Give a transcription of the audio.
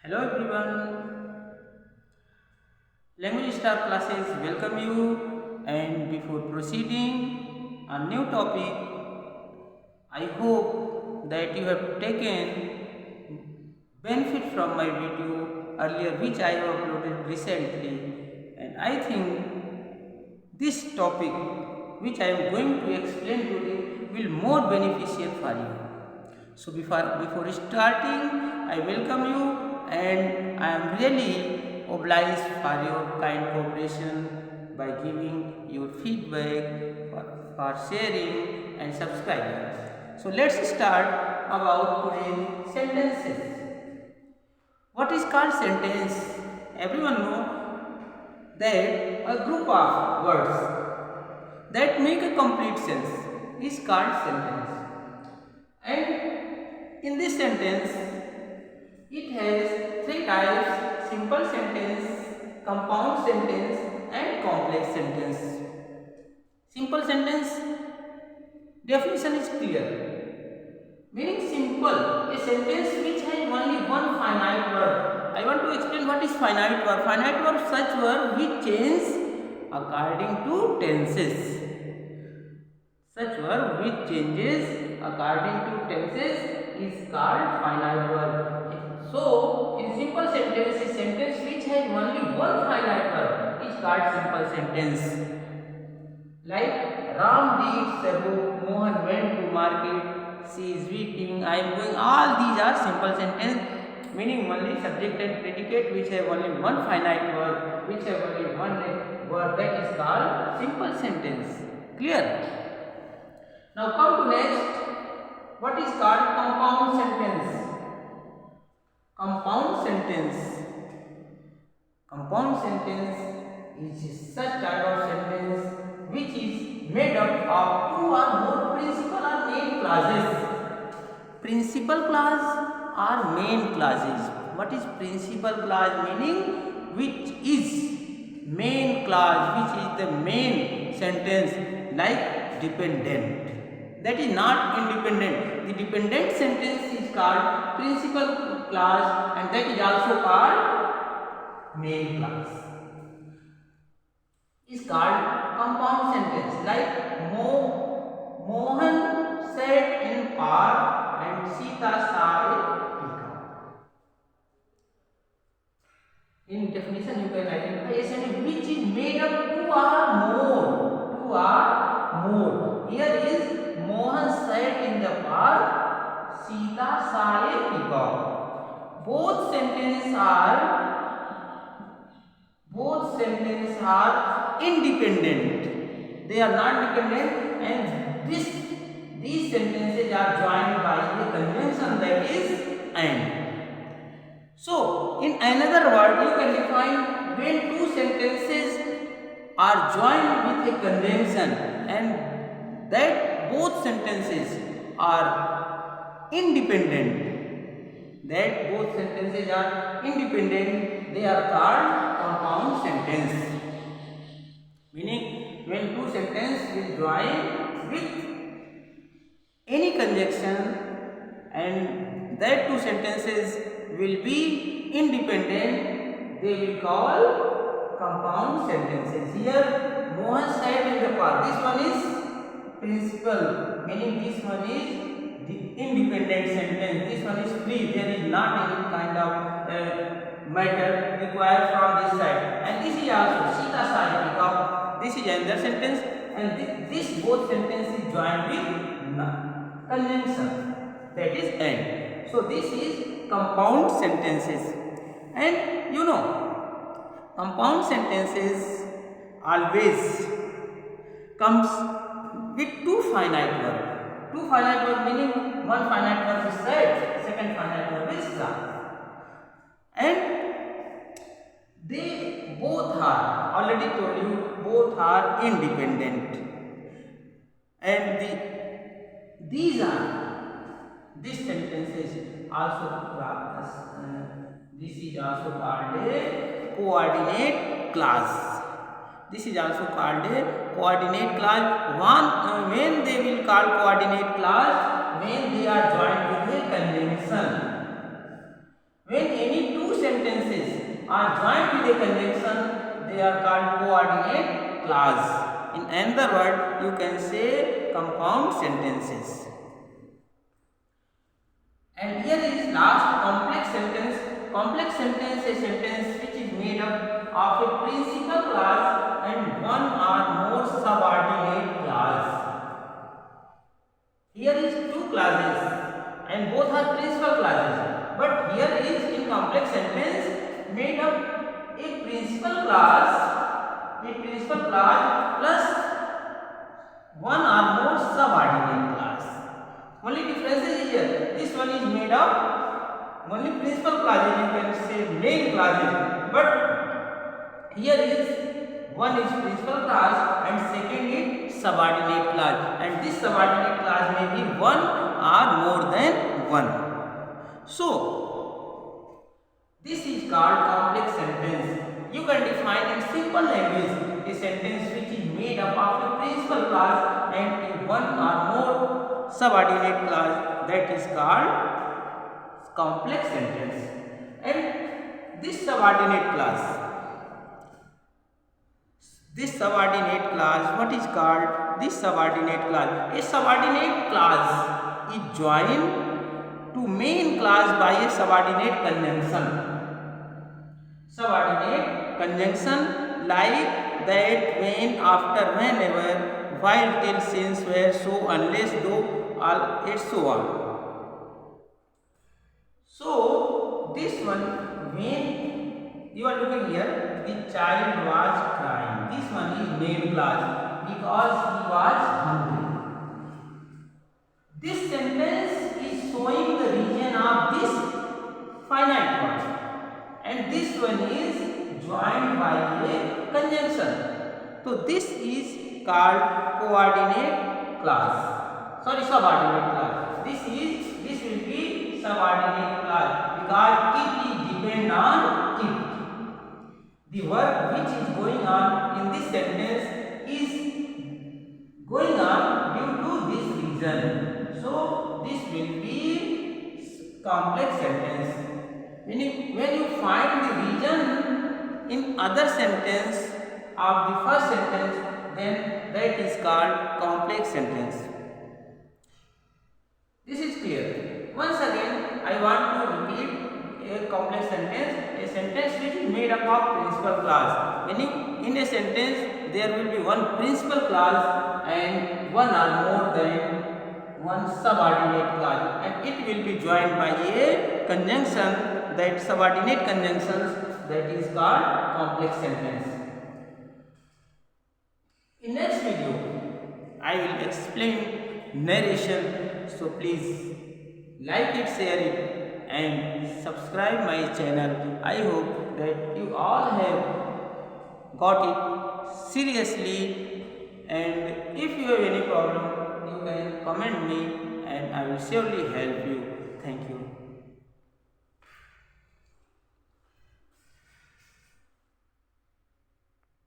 Hello everyone, Language Star classes welcome you, and before proceeding a new topic, I hope that you have taken benefit from my video earlier which I have uploaded recently, and I think this topic which I am going to explain today will more beneficial for you. So before starting, I welcome you and I am really obliged for your kind cooperation by giving your feedback, for sharing and subscribing. So let's start about today's sentences. What is called sentence? Everyone know that a group of words that make a complete sense is called sentence. And in this sentence, it has three types: simple sentence, compound sentence, and complex sentence. Simple sentence definition is clear. Meaning simple, a sentence which has only one finite verb. I want to explain what is finite verb. Finite verb such verb which change according to tenses. Such verb which changes according to tenses is called finite verb. So, in simple sentence, a sentence which has only one finite verb is called simple sentence. Like Ram did Sabu, Mohan went to market, she is weeping, I am going. All these are simple sentence, meaning only subject and predicate which have only one finite verb, which have only one word, that is called simple sentence. Clear? Now come to next. What is called compound sentence? Compound sentence. Compound sentence is such type of sentence which is made up of two or more principal or main clauses. Principal clause or main clauses. What is principal clause? Meaning which is main clause, which is the main sentence, like dependent. That is not independent. The dependent sentence is called principal clause, and that is also called main clause. Is called compound sentence, like Mohan sat in park and Sita saw a peacock. In definition, you can identify a sentence which is made of two or more. Two or more. Here is Mohan sat in the park, Sita saw a peacock. Both sentences are independent. They are not dependent, and these sentences are joined by a conjunction, that is and. So, in another word, you can define when two sentences are joined with a conjunction and that both sentences are independent. That both sentences are independent, they are called compound sentence. Meaning, when two sentences will join with any conjunction and that two sentences will be independent, they will call compound sentences. Here, Mohan sat in the park. This one is principal, meaning this one is the independent sentence. This one is free. There is not any kind of matter required from this side. And this is also Sita saw a peacock. This is another sentence, and this both sentences joined with conjunction, that is and. So this is compound sentences. And you know, compound sentences always comes with two finite verbs. Two finite verbs meaning one finite verb is sat, second finite verb is saw. And they both are, already told you, both are independent. And these sentences also this is also called a coordinate clause. This is also called a coordinate clause. When they will call coordinate clause, when they are joined with a conjunction. When any two are joined with a conjunction, they are called coordinate clause. In another word, you can say compound sentences. And here is last complex sentence. Complex sentence is a sentence which is made up of a principal clause and one or more subordinate clause. Here is two clauses and both are principal clauses. But here is in complex sentence made up a principal clause plus one or more subordinate clause. Only difference is here. This one is made up only principal clauses, you can say main clauses. But here is one is principal clause and second is subordinate clause. And this subordinate clause may be one or more than one. So this is called complex sentence. You can define in simple language a sentence which is made up of a principal clause and a one or more subordinate clause, that is called complex sentence. And this subordinate clause, what is called this subordinate clause? A subordinate clause is joined to main clause by a subordinate conjunction. Subordinate conjunction like that, when, after, whenever, while, till, since, where, so, unless, though, all, and so on. So this one, when you are looking here, the child was crying. This one is main clause because he was hungry. This sentence is showing the region of this finite word, and this one is joined by a conjunction. So this is called coordinate clause. Subordinate clause. This will be subordinate clause because it is depend on it. The work which is going on in this sentence is going on due to this reason. So this will be complex sentence. When you find the reason in other sentence of the first sentence, then that is called complex sentence. This is clear. Once again, I want to repeat a complex sentence, a sentence which is made up of principal clause. Meaning, in a sentence, there will be one principal clause and one or more than one subordinate clause, and it will be joined by a conjunction, that subordinate conjunctions, that is called complex sentence. In next video, I will explain narration. So please like it, share it, and subscribe my channel. I hope that you all have got it seriously, and if you have any problem, you can comment me and I will surely help you. Thank you.